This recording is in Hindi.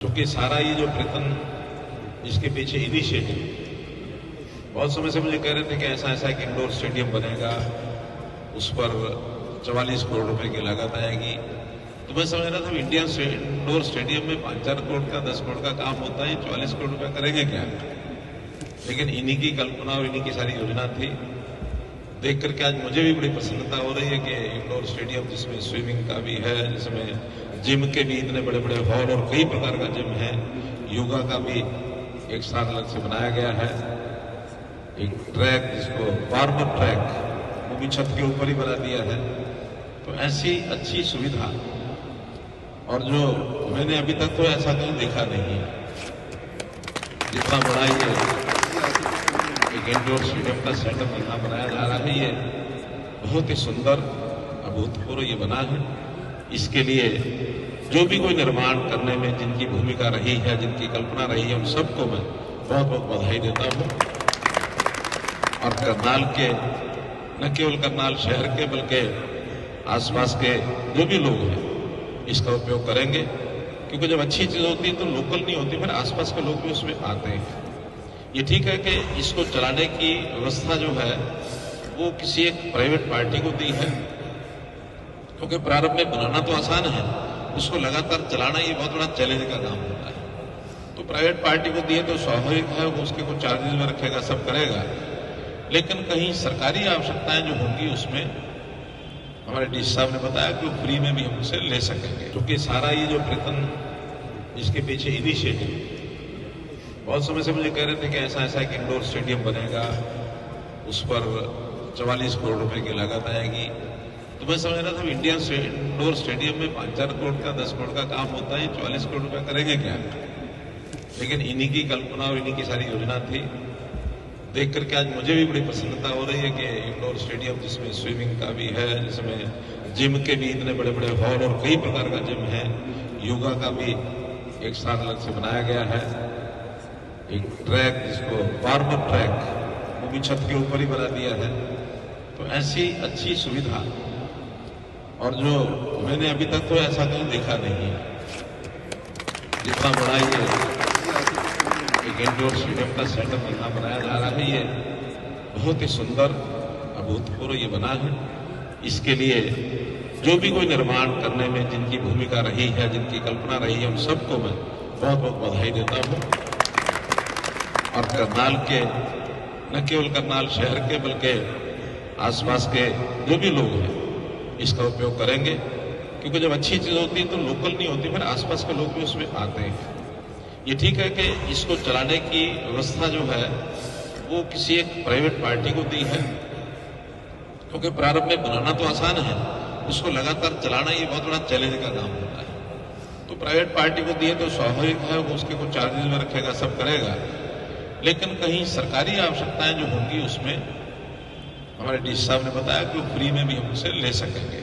क्योंकि सारा ये जो प्रयत्न इसके पीछे इनिशिएटिव बहुत समय से मुझे कह रहे थे कि ऐसा ऐसा एक इंडोर स्टेडियम बनेगा, उस पर 44 करोड़ रुपए की लागत आएगी। तो मैं समझ रहा था इंडियन इंडोर स्टेडियम में 5-4 करोड़ का 10 करोड़ का काम होता है, 44 करोड़ रुपए करेंगे क्या? लेकिन इन्हीं की कल्पना और इन्हीं की सारी योजना थी। देख करके आज मुझे भी बड़ी प्रसन्नता हो रही है कि इंडोर स्टेडियम जिसमें स्विमिंग का भी है, जिसमें जिम के भी इतने बड़े बड़े हॉल और कई प्रकार का जिम है, योगा का भी एक स्थान अलग से बनाया गया है, एक ट्रैक जिसको वार्म अप ट्रैक वो भी छत के ऊपर ही बना दिया है। तो ऐसी अच्छी सुविधा, और जो मैंने अभी तक तो ऐसा कहीं देखा नहीं है जितना बड़ा ये एक इंडोर स्टेडियम का सेटअप यहाँ बनाया जा रहा है। ये बहुत ही सुंदर अभूतपूर्व ये बना है। इसके लिए जो भी कोई निर्माण करने में जिनकी भूमिका रही है, जिनकी कल्पना रही है, उन सबको मैं बहुत बहुत बधाई देता हूं। और करनाल के, न केवल करनाल शहर के बल्कि आसपास के जो भी लोग हैं इसका उपयोग करेंगे, क्योंकि जब अच्छी चीज होती है तो लोकल नहीं होती, फिर आसपास के लोग भी उसमें आते हैं। ये ठीक है कि इसको चलाने की व्यवस्था जो है वो किसी एक प्राइवेट पार्टी को दी है, क्योंकि प्रारंभ में बनाना तो आसान है, उसको लगातार चलाना ये बहुत बड़ा चैलेंज का काम होता है। तो प्राइवेट पार्टी को दिए तो स्वाभाविक है वो उसके कुछ चार्जेस में रखेगा, सब करेगा। लेकिन कहीं सरकारी आवश्यकताएं जो होंगी उसमें हमारे डीसी साहब ने बताया कि वो फ्री में भी हम उसे ले सकेंगे। क्योंकि सारा ये जो प्रयत्न इसके पीछे इनिशिएटिव बहुत समय से मुझे कह रहे थे कि ऐसा ऐसा एक इंडोर स्टेडियम बनेगा, उस पर 44 करोड़ रुपए की लागत आएगी। तो मैं समझ रहा था इंडियन इंडोर स्टेडियम में 5-4 करोड़ का 10 करोड़ का काम होता है, 44 करोड़ रुपए करेंगे क्या? लेकिन इन्हीं की कल्पना और इन्हीं की सारी योजना थी। देख करके आज मुझे भी बड़ी प्रसन्नता हो रही है कि इंडोर स्टेडियम जिसमें स्विमिंग का भी है, जिसमें जिम के भी इतने बड़े बड़े हॉल और कई प्रकार का जिम है, योगा का भी एक स्थान अलग से बनाया गया है, एक ट्रैक जिसको वार्म अप ट्रैक वो भी छत के ऊपर ही बना दिया है। तो ऐसी अच्छी सुविधा, और जो मैंने अभी तक तो ऐसा कहीं देखा नहीं है जितना बड़ा ये एक इंडोर स्टेडियम का सेटअप यहाँ बनाया जा रहा है। ये बहुत ही सुंदर अभूतपूर्व ये बना है। इसके लिए जो भी कोई निर्माण करने में जिनकी भूमिका रही है, जिनकी कल्पना रही है, उन सबको मैं बहुत बहुत बधाई देता हूं। और करनाल के, न केवल करनाल शहर के बल्कि आसपास के जो भी लोग हैं इसका उपयोग करेंगे, क्योंकि जब अच्छी चीज होती है तो लोकल नहीं होती, फिर आसपास के लोग भी उसमें आते हैं। ये ठीक है कि इसको चलाने की व्यवस्था जो है वो किसी एक प्राइवेट पार्टी को दी है, क्योंकि प्रारंभ में बनाना तो आसान है, उसको लगातार चलाना ये बहुत बड़ा चैलेंज का काम होता है। तो प्राइवेट पार्टी को दिए तो स्वाभाविक है वो उसके कुछ चार्जेस में रखेगा, सब करेगा। लेकिन कहीं सरकारी आवश्यकताएं जो होंगी उसमें हमारे डीसी साहब ने बताया कि वो फ्री में भी हम उसे ले सकेंगे।